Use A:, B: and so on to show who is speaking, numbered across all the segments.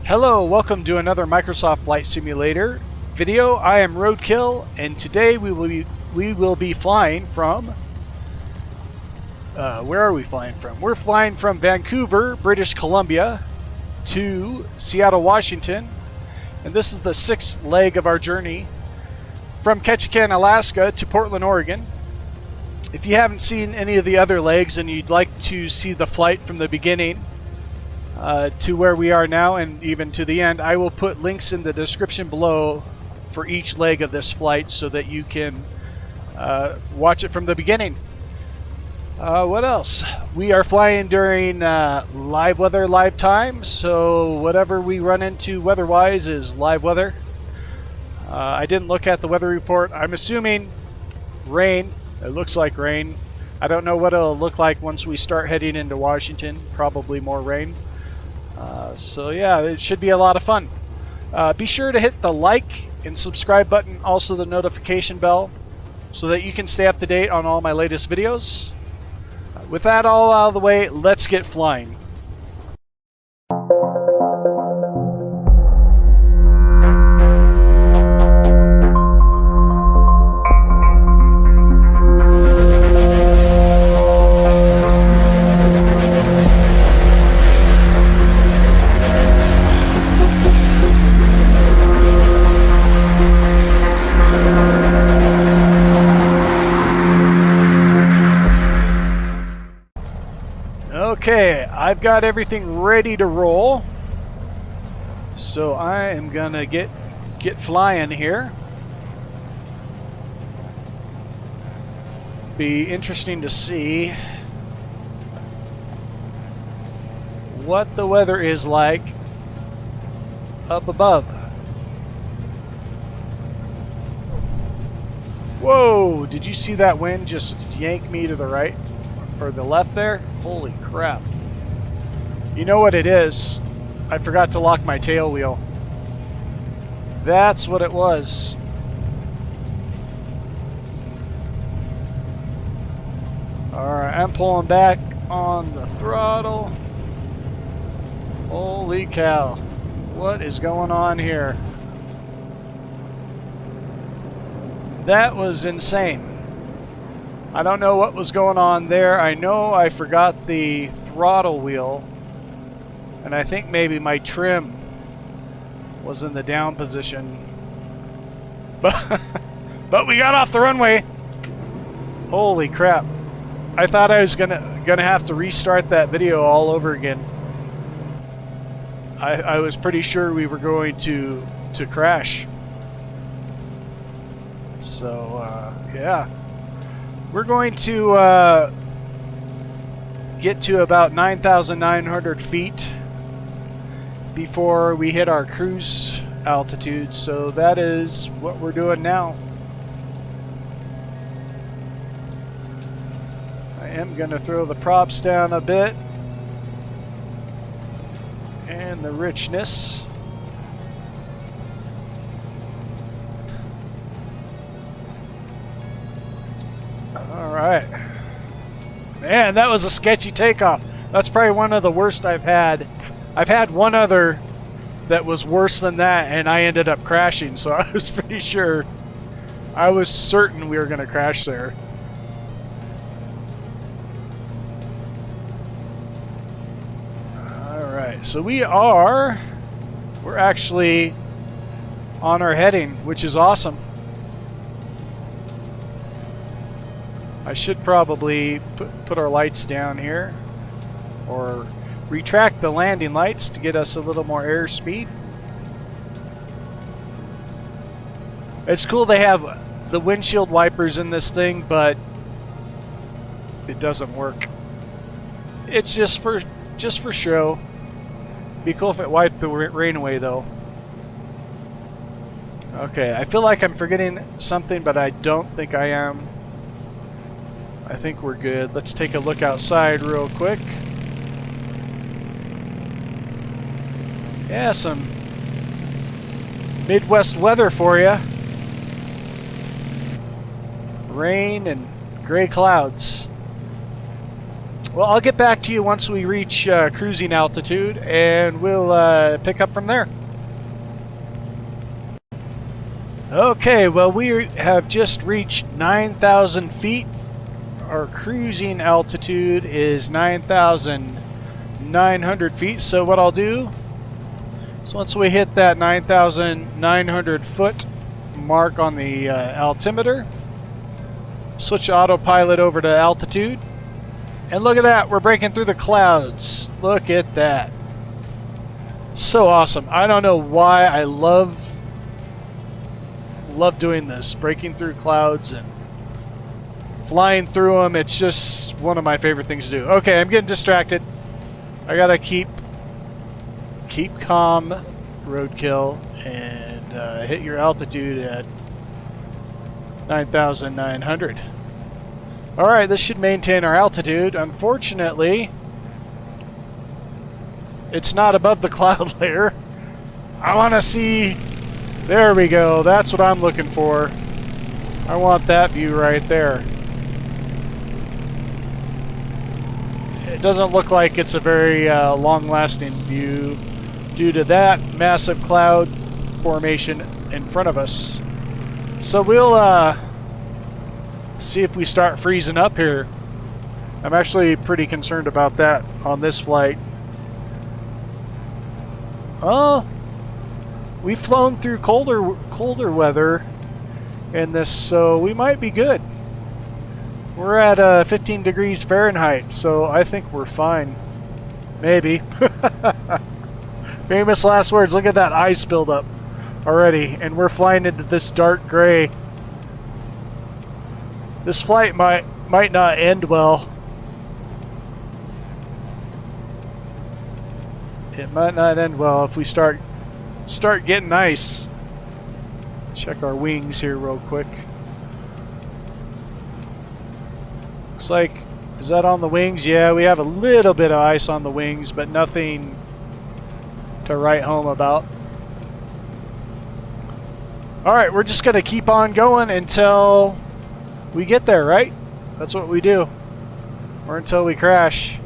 A: Hello, welcome to another Microsoft Flight Simulator video. I am Roadkill, and today we will be flying from. Where are we flying from? We're flying from Vancouver, British Columbia, to Seattle, Washington, and this is the sixth leg of our journey from Ketchikan, Alaska, to Portland, Oregon. If you haven't seen any of the other legs and you'd like to see the flight from the beginning to where we are now and even to the end, I will put links in the description below for each leg of this flight so that you can watch it from the beginning. What else? We are flying during live weather, live time, so whatever we run into weather-wise is live weather. I didn't look at the weather report. I'm assuming rain. It looks like rain. I don't know what it'll look like once we start heading into Washington. Probably more rain. So yeah, it should be a lot of fun. Be sure to hit the like and subscribe button, also the notification bell, so that you can stay up to date on all my latest videos. With that all out of the way, let's get flying. Okay, I've got everything ready to roll, so I am gonna get flying here. Be interesting to see what the weather is like up above. Whoa, did you see that wind just yank me to the right or the left there? Holy crap. You know what it is? I forgot to lock my tail wheel. That's what it was. Alright, I'm pulling back on the throttle. Holy cow. What is going on here? That was insane. I don't know what was going on there. I know I forgot the throttle wheel, and I think maybe my trim was in the down position. But we got off the runway. Holy crap. I thought I was gonna have to restart that video all over again. I was pretty sure we were going to crash. So yeah. We're going to get to about 9,900 feet before we hit our cruise altitude, so that is what we're doing now. I am going to throw the props down a bit and the richness. Alright. Man, that was a sketchy takeoff. That's probably one of the worst I've had. I've had one other that was worse than that, and I ended up crashing, so I was pretty sure. I was certain we were going to crash there. Alright, so we're actually on our heading, which is awesome. I should probably put our lights down here, or retract the landing lights to get us a little more airspeed. It's cool they have the windshield wipers in this thing, but it doesn't work. It's just for show. Be cool if it wiped the rain away though. Okay, I feel like I'm forgetting something, but I don't think I am. I think we're good. Let's take a look outside real quick. Yeah, some Midwest weather for you. Rain and gray clouds. Well, I'll get back to you once we reach cruising altitude, and we'll pick up from there. Okay, well, we have just reached 9,000 feet. Our cruising altitude is 9,900 feet. So what I'll do is once we hit that 9,900 foot mark on the altimeter, switch autopilot over to altitude. And look at that, we're breaking through the clouds. Look at that. So awesome. I don't know why I love doing this, breaking through clouds and flying through them. It's just one of my favorite things to do. Okay, I'm getting distracted. I gotta keep calm, roadkill, and hit your altitude at 9,900. All right, this should maintain our altitude. Unfortunately, it's not above the cloud layer. I want to see. There we go. That's what I'm looking for. I want that view right there. It doesn't look like it's a very long-lasting view due to that massive cloud formation in front of us. So we'll see if we start freezing up here. I'm actually pretty concerned about that on this flight. Oh, we've flown through colder weather in this, so we might be good. We're at 15 degrees Fahrenheit, so I think we're fine. Maybe. Famous last words. Look at that ice buildup already, and we're flying into this dark gray. This flight might not end well. It might not end well if we start getting ice. Check our wings here real quick. Looks like, is that on the wings? Yeah, we have a little bit of ice on the wings, but nothing to write home about. Alright, we're just going to keep on going until we get there, right? That's what we do. Or until we crash.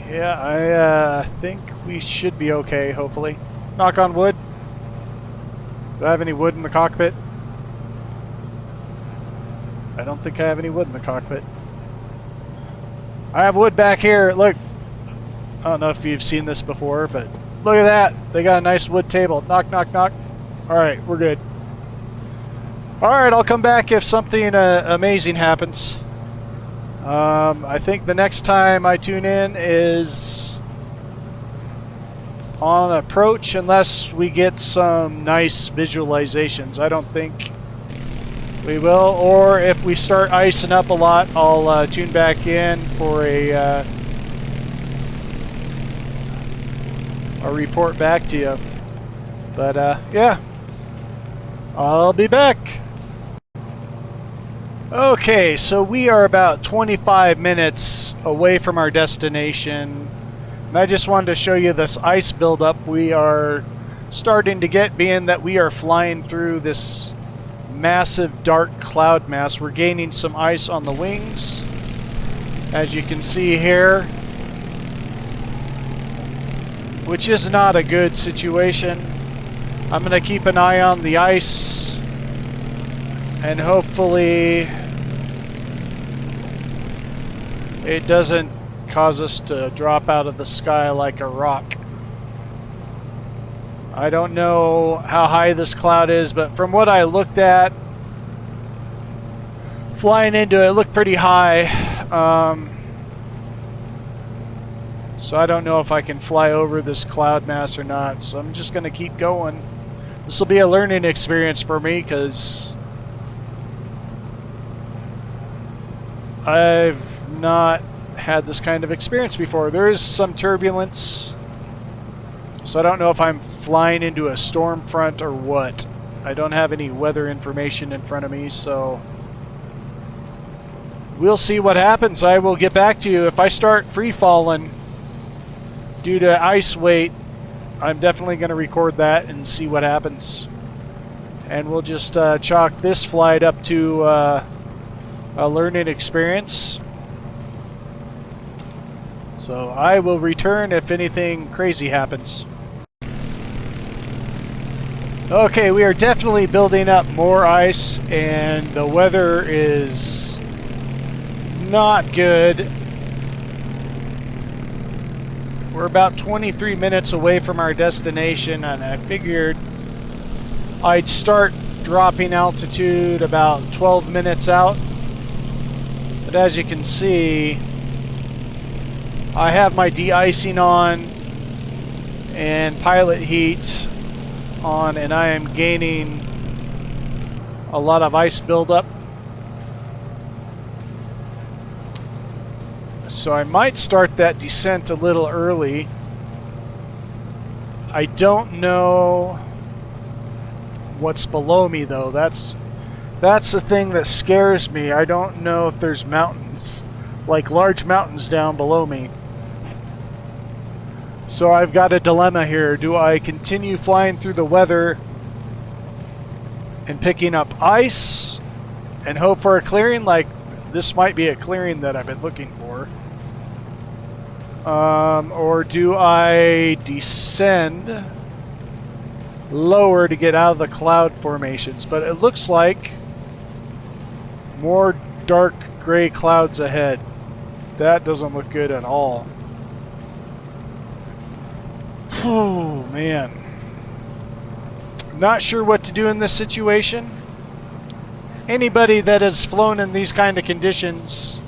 A: Yeah, I think we should be okay, hopefully. Knock on wood. Do I have any wood in the cockpit? I don't think I have any wood in the cockpit. I have wood back here. Look. I don't know if you've seen this before, but look at that. They got a nice wood table. Knock, knock, knock. Alright, we're good. Alright, I'll come back if something amazing happens. I think the next time I tune in is on approach, unless we get some nice visualizations. I don't think we will. Or if we start icing up a lot, I'll tune back in for a report back to you. But yeah, I'll be back. Okay, so we are about 25 minutes away from our destination, and I just wanted to show you this ice buildup we are starting to get, being that we are flying through this massive dark cloud mass. We're gaining some ice on the wings, as you can see here, which is not a good situation. I'm going to keep an eye on the ice, and hopefully it doesn't cause us to drop out of the sky like a rock. I don't know how high this cloud is, but from what I looked at, flying into it, looked pretty high. So I don't know if I can fly over this cloud mass or not. So I'm just going to keep going. This will be a learning experience for me because I've not had this kind of experience before. There is some turbulence, so I don't know if I'm flying into a storm front or what. I don't have any weather information in front of me, so we'll see what happens. I will get back to you. If I start free falling due to ice weight, I'm definitely going to record that and see what happens. And we'll just chalk this flight up to a learning experience. So I will return if anything crazy happens. Okay, we are definitely building up more ice, and the weather is not good. We're about 23 minutes away from our destination, and I figured I'd start dropping altitude about 12 minutes out. But as you can see, I have my de-icing on and pilot heat on, and I am gaining a lot of ice buildup. So I might start that descent a little early. I don't know what's below me though. That's the thing that scares me. I don't know if there's mountains, like large mountains down below me. So I've got a dilemma here. Do I continue flying through the weather and picking up ice and hope for a clearing? Like, this might be a clearing that I've been looking for. Or do I descend lower to get out of the cloud formations? But it looks like more dark gray clouds ahead. That doesn't look good at all. Oh man, not sure what to do in this situation. Anybody that has flown in these kind of conditions,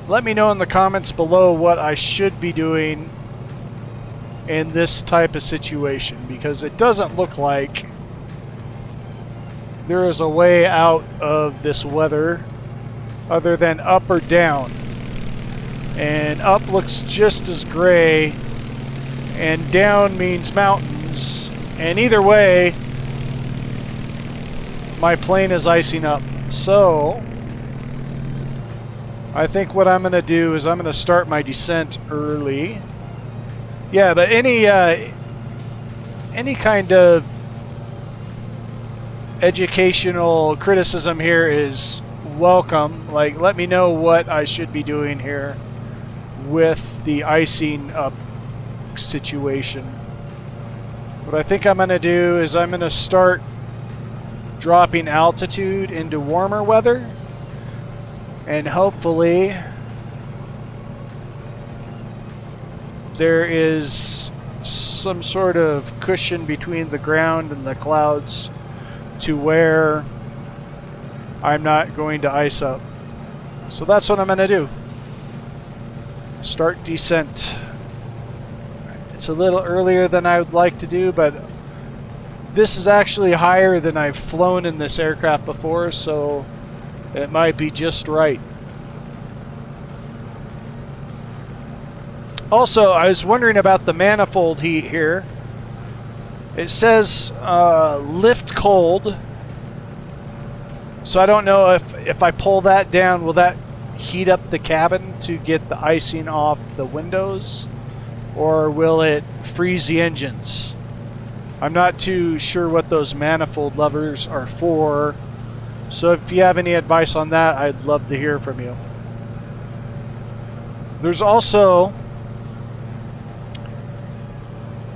A: let me know in the comments below what I should be doing in this type of situation, because it doesn't look like there is a way out of this weather other than up or down. And up looks just as gray, and down means mountains, and either way my plane is icing up. So I think what I'm going to do is I'm going to start my descent early. Yeah, but any kind of educational criticism here is welcome. Like, let me know what I should be doing here with the icing up situation. What I think I'm going to do is I'm going to start dropping altitude into warmer weather, and hopefully there is some sort of cushion between the ground and the clouds to where I'm not going to ice up. So that's what I'm going to do. Start descent. It's a little earlier than I would like to do, but this is actually higher than I've flown in this aircraft before, so it might be just right. Also, I was wondering about the manifold heat here. It says lift cold, so I don't know if I pull that down, will that heat up the cabin to get the icing off the windows? Or will it freeze the engines? I'm not too sure what those manifold levers are for. So if you have any advice on that, I'd love to hear from you. There's also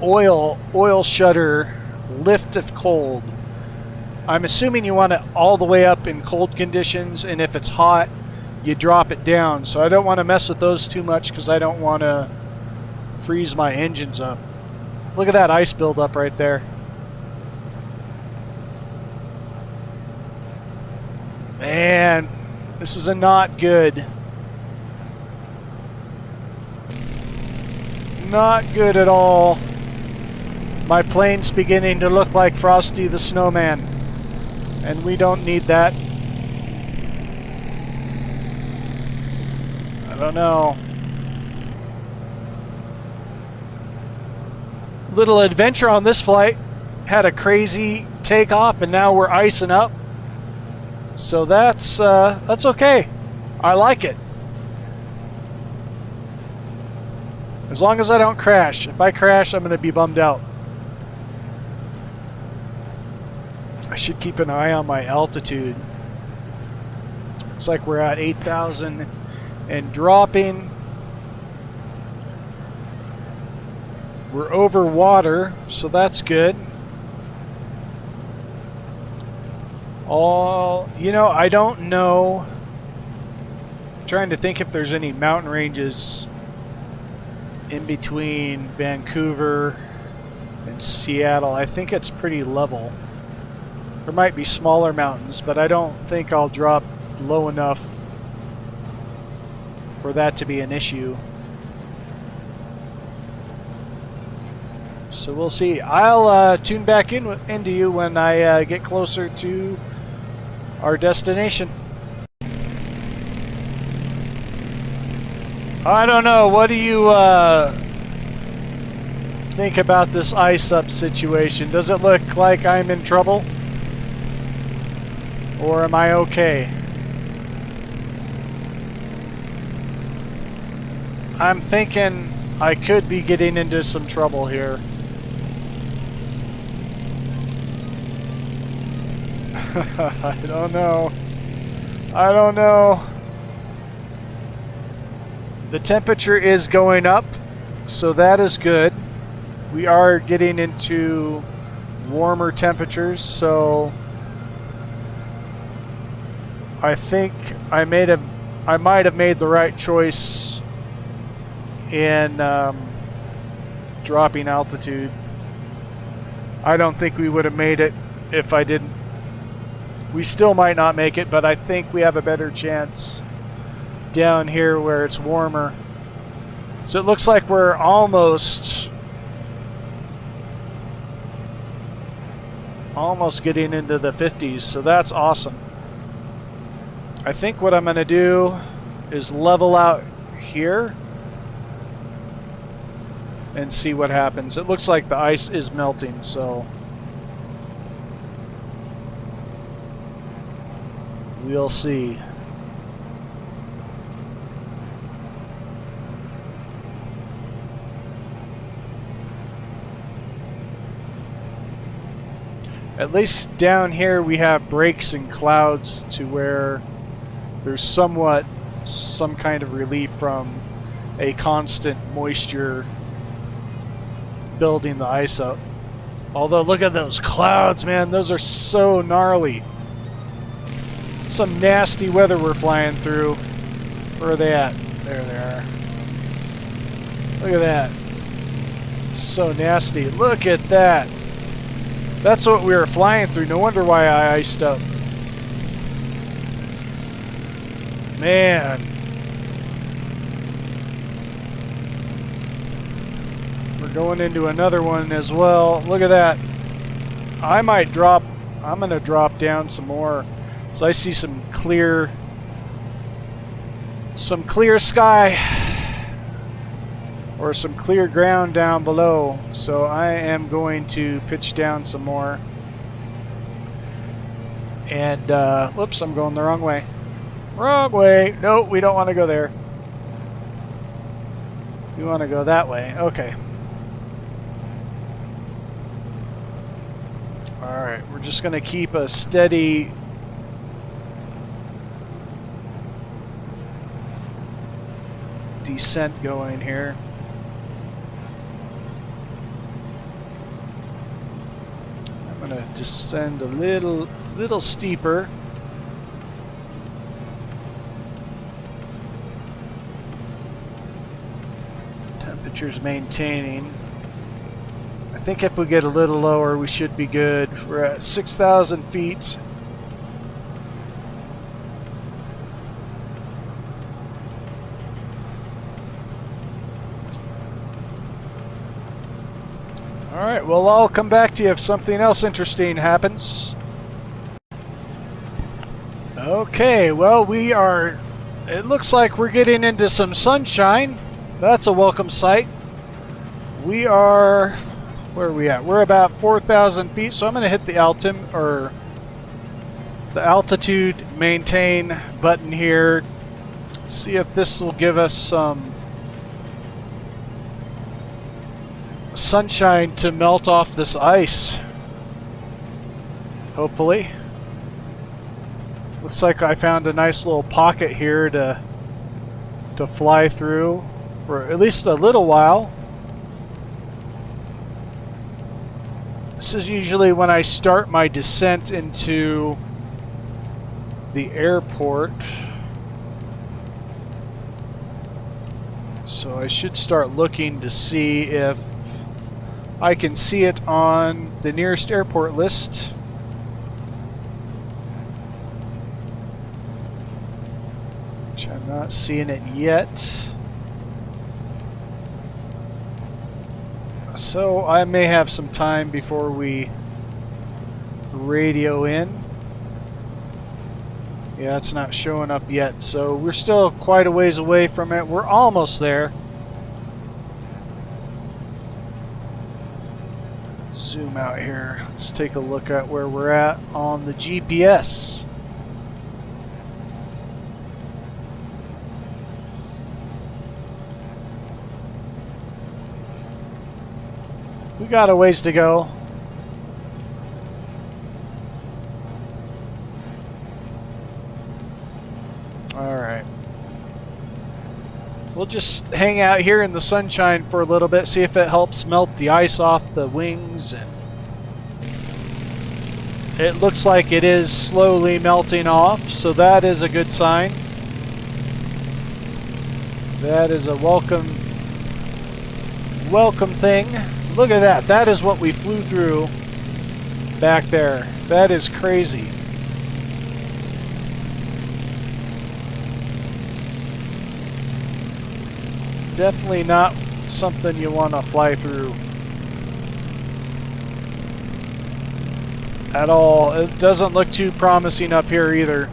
A: oil shutter lift if cold. I'm assuming you want it all the way up in cold conditions, and if it's hot, you drop it down. So I don't want to mess with those too much because I don't want to freeze my engines up. Look at that ice buildup right there. Man, this is not good. Not good at all. My plane's beginning to look like Frosty the Snowman, and we don't need that. I don't know. Little adventure on this flight. Had a crazy takeoff, and now we're icing up. So that's okay. I like it. As long as I don't crash. If I crash, I'm going to be bummed out. I should keep an eye on my altitude. Looks like we're at 8,000 and dropping. We're over water, so that's good. I don't know. I'm trying to think if there's any mountain ranges in between Vancouver and Seattle. I think it's pretty level. There might be smaller mountains, but I don't think I'll drop low enough for that to be an issue. So we'll see. I'll tune back into you when I get closer to our destination. I don't know. What do you think about this ice up situation? Does it look like I'm in trouble? Or am I okay? I'm thinking I could be getting into some trouble here. I don't know. I don't know. The temperature is going up, so that is good. We are getting into warmer temperatures, so I think I might have made the right choice in dropping altitude. I don't think we would have made it if I didn't. We still might not make it, but I think we have a better chance down here where it's warmer. So it looks like we're almost getting into the 50s, so that's awesome. I think what I'm going to do is level out here and see what happens. It looks like the ice is melting, so we'll see. At least down here we have breaks and clouds to where there's some kind of relief from a constant moisture building the ice up. Although look at those clouds, man, those are so gnarly. Some nasty weather we're flying through. Where are they at? There they are. Look at that. So nasty. Look at that. That's what we were flying through. No wonder why I iced up. Man. We're going into another one as well. Look at that. I'm going to drop down some more. So I see some clear sky or some clear ground down below. So I am going to pitch down some more. And whoops, I'm going the wrong way. Wrong way. No, we don't want to go there. We want to go that way. Okay. All right, we're just going to keep a steady descent going here. I'm going to descend a little steeper. Temperature's maintaining. I think if we get a little lower, we should be good. We're at 6,000 feet. All right, well, I'll come back to you if something else interesting happens. Okay, well, it looks like we're getting into some sunshine. That's a welcome sight. Where are we at? We're about 4,000 feet, so I'm going to hit the altitude maintain button here. See if this will give us some sunshine to melt off this ice. hopefully. Looks like I found a nice little pocket here to fly through for at least a little while. This is usually when I start my descent into the airport. So I should start looking to see if I can see it on the nearest airport list. Which I'm not seeing it yet. So I may have some time before we radio in. Yeah, it's not showing up yet, so we're still quite a ways away from it. We're almost there. Zoom out here. Let's take a look at where we're at on the GPS. We got a ways to go. Alright. We'll just hang out here in the sunshine for a little bit, see if it helps melt the ice off the wings. And it looks like it is slowly melting off, so that is a good sign. That is a welcome thing. Look at that. That is what we flew through back there. That is crazy. Definitely not something you want to fly through at all. It doesn't look too promising up here either.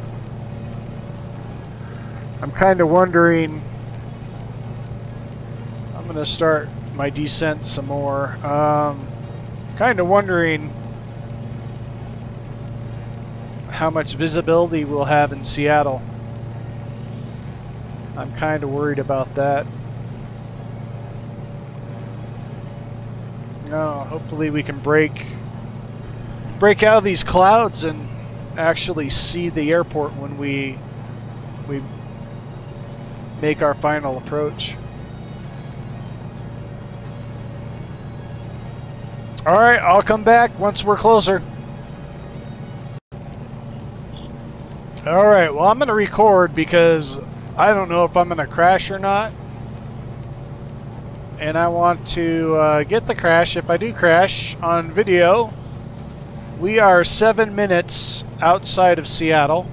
A: I'm kind of wondering. I'm going to start my descent some more. Kind of wondering how much visibility we'll have in Seattle. I'm kind of worried about that. No, hopefully we can break out of these clouds and actually see the airport when we make our final approach. All right, I'll come back once we're closer. All right, well, I'm going to record because I don't know if I'm going to crash or not. And I want to get the crash. If I do crash on video, we are 7 minutes outside of Seattle.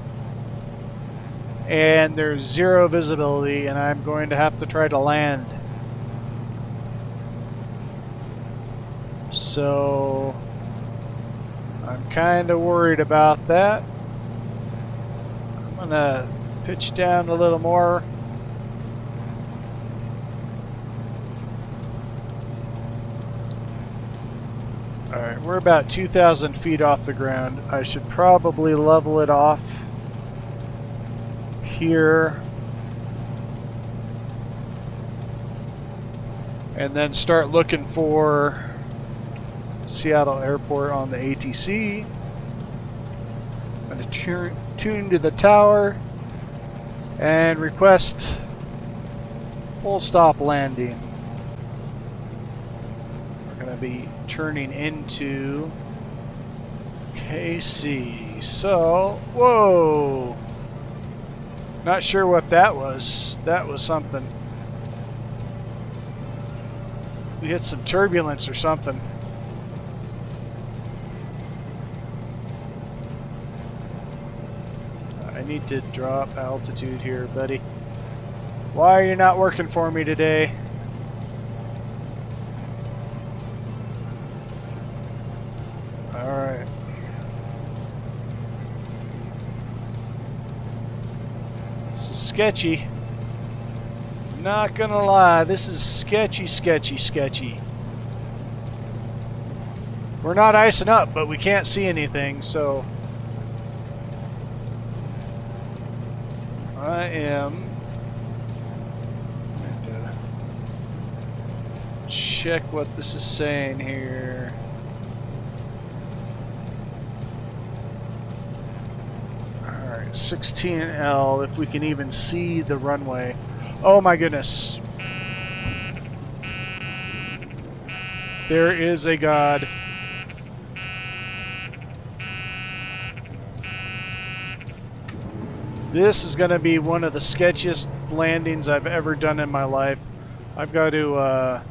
A: And there's zero visibility, and I'm going to have to try to land. So I'm kind of worried about that. I'm going to pitch down a little more. Alright, we're about 2,000 feet off the ground. I should probably level it off here. And then start looking for Seattle Airport on the ATC. I'm going to tune to the tower and request full stop landing. We're going to be turning into KC. So, whoa! Not sure what that was. That was something. We hit some turbulence or something. I need to drop altitude here, buddy. Why are you not working for me today? Alright. This is sketchy. Not gonna lie, this is sketchy, sketchy, sketchy. We're not icing up, but we can't see anything, so I am going to check what this is saying here. 16L, if we can even see the runway. Oh my goodness. There is a God. This is going to be one of the sketchiest landings I've ever done in my life. I've got to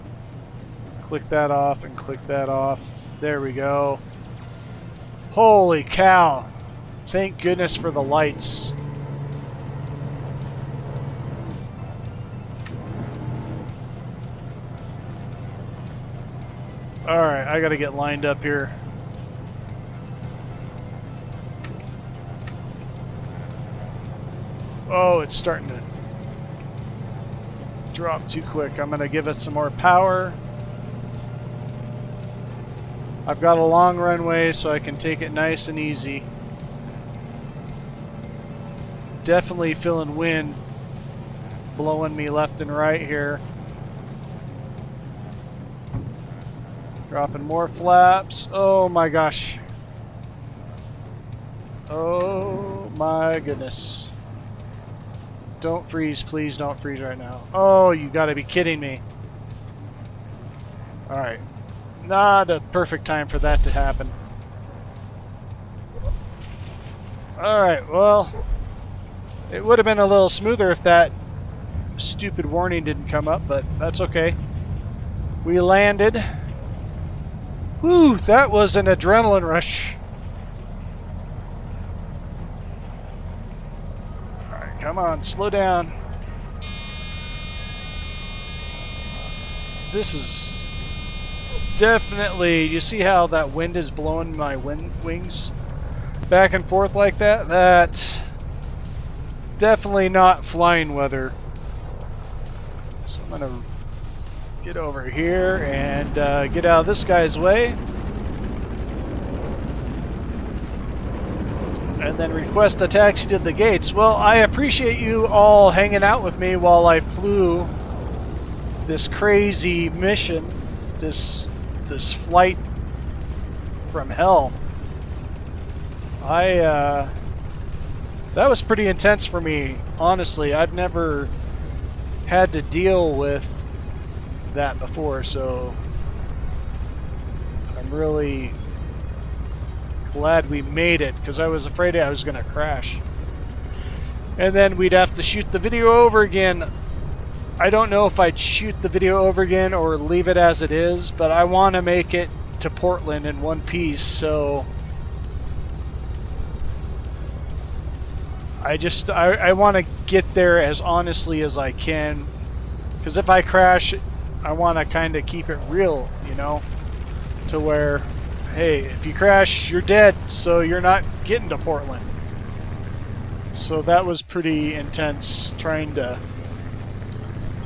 A: click that off and click that off. There we go. Holy cow. Thank goodness for the lights. Alright, I gotta get lined up here. Oh, it's starting to drop too quick. I'm gonna give it some more power. I've got a long runway, so I can take it nice and easy. Definitely feeling wind blowing me left and right here. Dropping more flaps. Oh my gosh. Oh my goodness. Don't freeze, please don't freeze right now. Oh, you gotta be kidding me. Alright. Not a perfect time for that to happen. Alright, well, it would have been a little smoother if that stupid warning didn't come up, but that's okay. We landed. Whew, that was an adrenaline rush. Alright, come on, slow down. This is definitely, you see how that wind is blowing my wings back and forth like that? That's definitely not flying weather. So I'm gonna get over here and get out of this guy's way. And then request a taxi to the gates. Well, I appreciate you all hanging out with me while I flew this crazy mission, this flight from hell. That was pretty intense for me, honestly. I've never had to deal with that before, so I'm really glad we made it, because I was afraid I was going to crash. And then we'd have to shoot the video over again. I don't know if I'd shoot the video over again or leave it as it is, but I want to make it to Portland in one piece, so I want to get there as honestly as I can, because if I crash, I want to kind of keep it real, you know, to where, hey, if you crash, you're dead, so you're not getting to Portland. So that was pretty intense trying to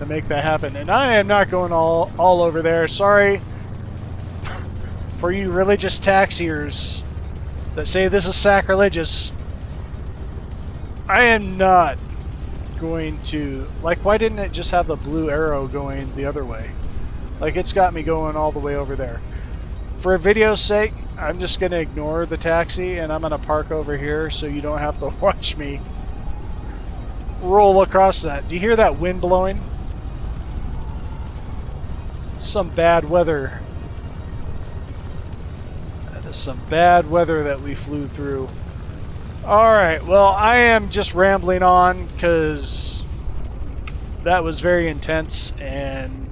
A: make that happen. And I am not going all over there. Sorry for you religious taxiers that say this is sacrilegious. I am not going to, like, why didn't it just have the blue arrow going the other way? Like, it's got me going all the way over there. For video's sake, I'm just going to ignore the taxi and I'm going to park over here so you don't have to watch me roll across that. Do you hear that wind blowing? Some bad weather. That is some bad weather that we flew through. Alright, well, I am just rambling on because that was very intense and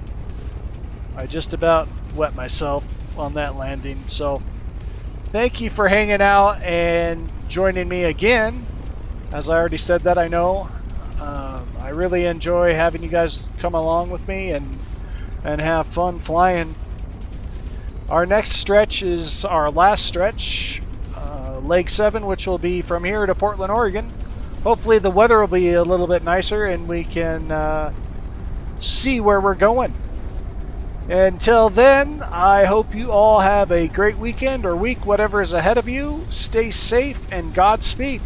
A: I just about wet myself on that landing. So thank you for hanging out and joining me again. As I already said that, I know. I really enjoy having you guys come along with me and have fun flying. Our next stretch is our last stretch. Leg 7, which will be from here to Portland, Oregon. Hopefully the weather will be a little bit nicer and we can see where we're going. Until then, I hope you all have a great weekend or week, whatever is ahead of you. Stay safe and Godspeed.